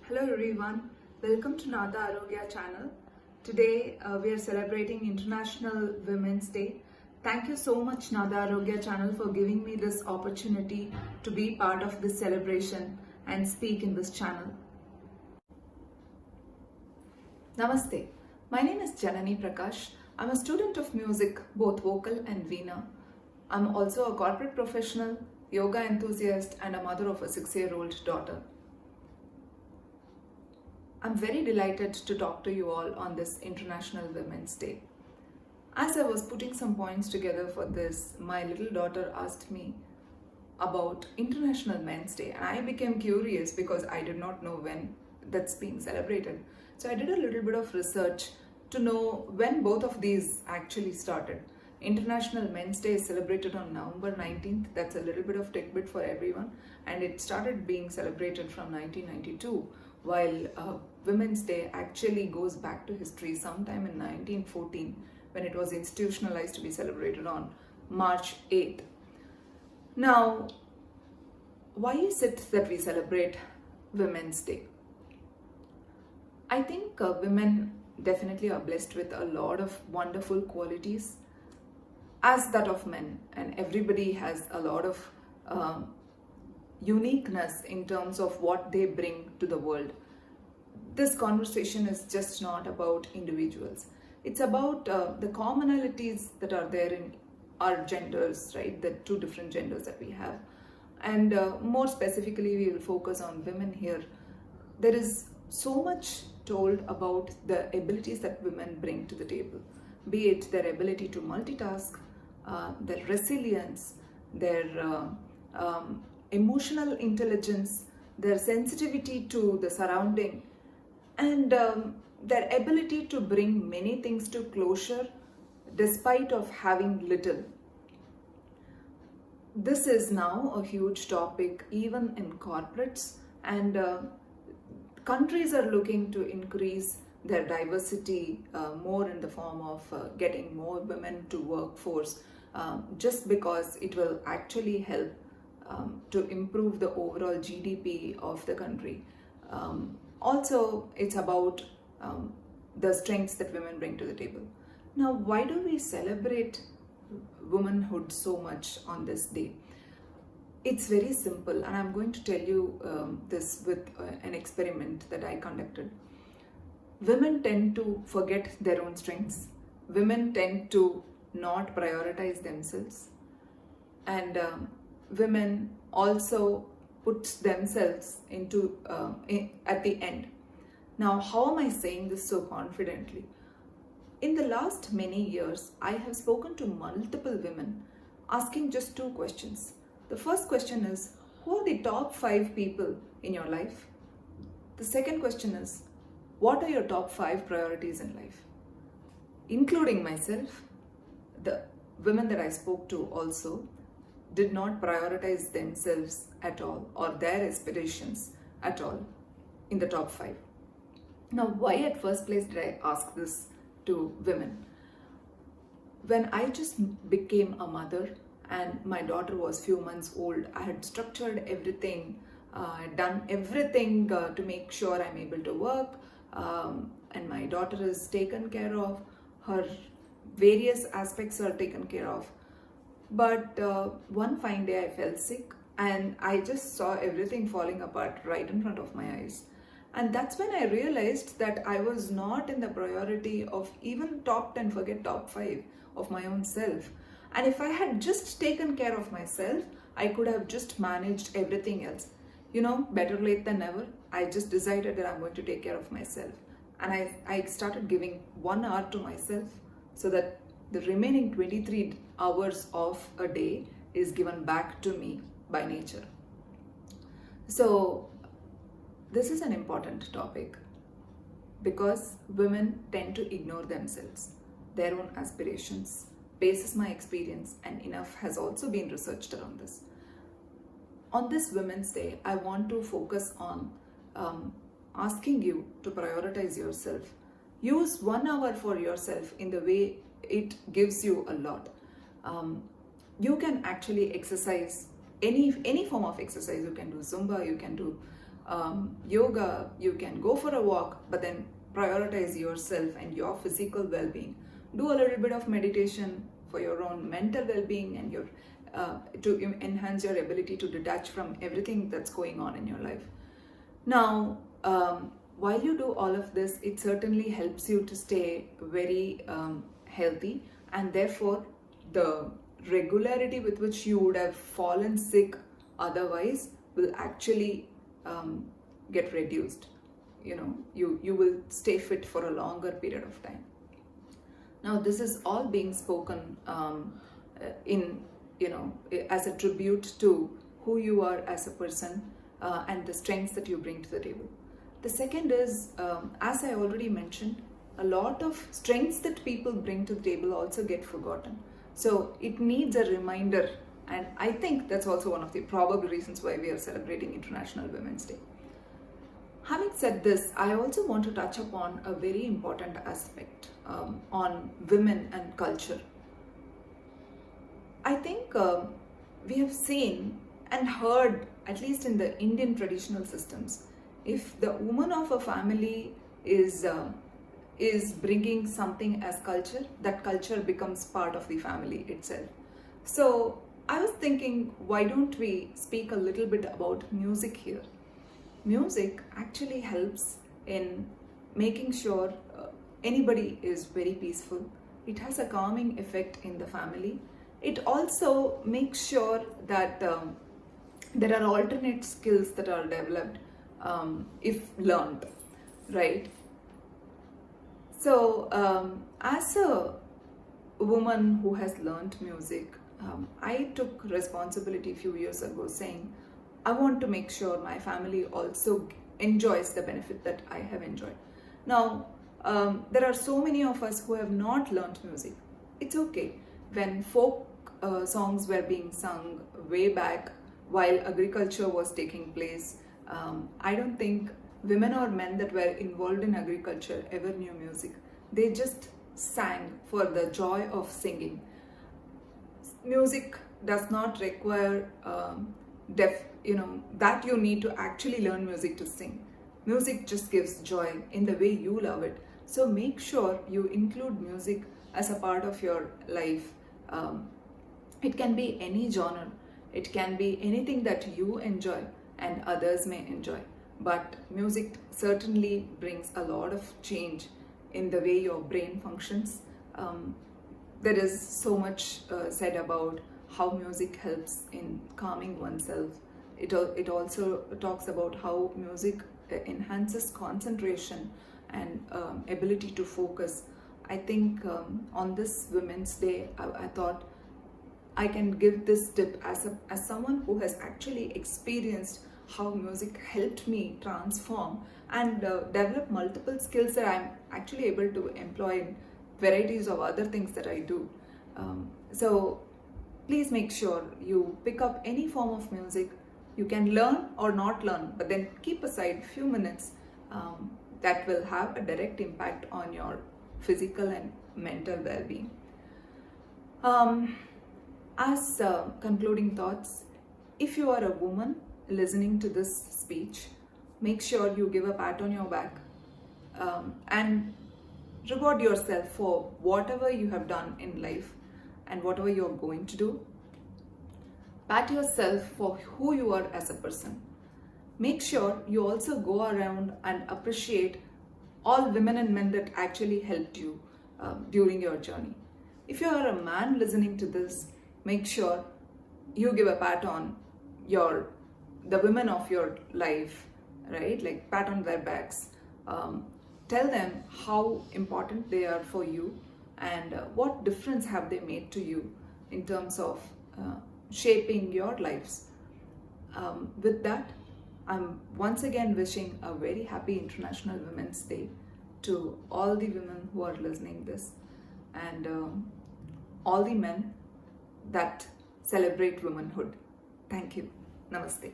Hello everyone, welcome to Nada Arogya channel. Today we are celebrating International Women's Day. Thank you so much Nada Arogya channel for giving me this opportunity to be part of this celebration and speak in this channel. Namaste, my name is Janani Prakaash. I'm a student of music, both vocal and veena. I'm also a corporate professional, yoga enthusiast and a mother of a 6-year-old daughter. I'm very delighted to talk to you all on this International Women's Day. As I was putting some points together for this, my little daughter asked me about International Men's Day, and I became curious because I did not know when that's being celebrated. So I did a little bit of research to know when both of these actually started. International Men's Day is celebrated on November 19th. That's a little bit of tidbit for everyone, and it started being celebrated from 1992, while Women's Day actually goes back to history sometime in 1914 when it was institutionalized to be celebrated on March 8th. Now, why is it that we celebrate Women's Day? I think women definitely are blessed with a lot of wonderful qualities as that of men, and everybody has a lot of uniqueness in terms of what they bring to the world. This conversation is just not about individuals. It's about the commonalities that are there in our genders, right? The two different genders that we have. And more specifically, we will focus on women here. There is so much told about the abilities that women bring to the table, be it their ability to multitask, their resilience, their emotional intelligence, their sensitivity to the surrounding, and their ability to bring many things to closure despite of having little. This is now a huge topic even in corporates, and countries are looking to increase their diversity more in the form of getting more women to workforce, just because it will actually help to improve the overall GDP of the country. Also, it's about the strengths that women bring to the table. Now, why do we celebrate womanhood so much on this day? It's very simple, and I'm going to tell you this with an experiment that I conducted. Women tend to forget their own strengths. Women tend to not prioritize themselves, and women also put themselves into at the end. Now, how am I saying this so confidently? In the last many years, I have spoken to multiple women asking just two questions. The first question is, who are the top 5 people in your life? The second question is, what are your top 5 priorities in life? Including myself, the women that I spoke to also did not prioritize themselves at all or their aspirations at all in the top 5. Now, why at first place did I ask this to women? When I just became a mother and my daughter was few months old, I had structured everything, done everything to make sure I'm able to work, and my daughter is taken care of, her various aspects are taken care of. But one fine day I fell sick and I just saw everything falling apart right in front of my eyes. And that's when I realized that I was not in the priority of even top 10, forget top 5 of my own self. And if I had just taken care of myself, I could have just managed everything else. You know, better late than never. I just decided that I'm going to take care of myself. And I started giving 1 hour to myself so that the remaining 23 hours of a day is given back to me by nature. So this is an important topic because women tend to ignore themselves, their own aspirations. Basis my experience, and enough has also been researched around this. On this Women's Day, I want to focus on asking you to prioritize yourself. Use 1 hour for yourself in the way it gives you a lot. You can actually exercise any form of exercise. You can do Zumba, you can do yoga, you can go for a walk, but then prioritize yourself and your physical well-being. Do a little bit of meditation for your own mental well-being and your to enhance your ability to detach from everything that's going on in your life. Now, while you do all of this, it certainly helps you to stay very healthy, and therefore the regularity with which you would have fallen sick otherwise will actually get reduced. You will stay fit for a longer period of time. Now, this is all being spoken in as a tribute to who you are as a person and the strengths that you bring to the table. The second is, as I already mentioned, a lot of strengths that people bring to the table also get forgotten. So it needs a reminder, and I think that's also one of the probable reasons why we are celebrating International Women's Day. Having said this, I also want to touch upon a very important aspect on women and culture. I think we have seen and heard, at least in the Indian traditional systems, if the woman of a family is bringing something as culture, that culture becomes part of the family itself. So I was thinking, why don't we speak a little bit about music here? Music actually helps in making sure anybody is very peaceful. It has a calming effect in the family. It also makes sure that there are alternate skills that are developed if learned, right? So as a woman who has learned music, I took responsibility a few years ago saying, I want to make sure my family also enjoys the benefit that I have enjoyed. Now, there are so many of us who have not learned music. It's okay. When folk songs were being sung way back while agriculture was taking place, I don't think women or men that were involved in agriculture ever knew music. They just sang for the joy of singing. Music does not require that you need to actually learn music to sing. Music just gives joy in the way you love it. So make sure you include music as a part of your life. It can be any genre. It can be anything that you enjoy and others may enjoy. But music certainly brings a lot of change in the way your brain functions. There is so much said about how music helps in calming oneself. It also talks about how music enhances concentration and ability to focus. I think on this Women's Day, I thought I can give this tip as someone who has actually experienced how music helped me transform and develop multiple skills that I'm actually able to employ in varieties of other things that I do. So please make sure you pick up any form of music. You can learn or not learn, but then keep aside a few minutes that will have a direct impact on your physical and mental well-being. As concluding thoughts, if you are a woman listening to this speech, make sure you give a pat on your back and reward yourself for whatever you have done in life and whatever you're going to do. Pat yourself for who you are as a person. Make sure you also go around and appreciate all women and men that actually helped you during your journey. If you are a man listening to this, make sure you give a pat on the women of your life, right? Like pat on their backs. Tell them how important they are for you and what difference have they made to you in terms of shaping your lives. With that, I'm once again wishing a very happy International Women's Day to all the women who are listening this and all the men that celebrate womanhood. Thank you. Namaste.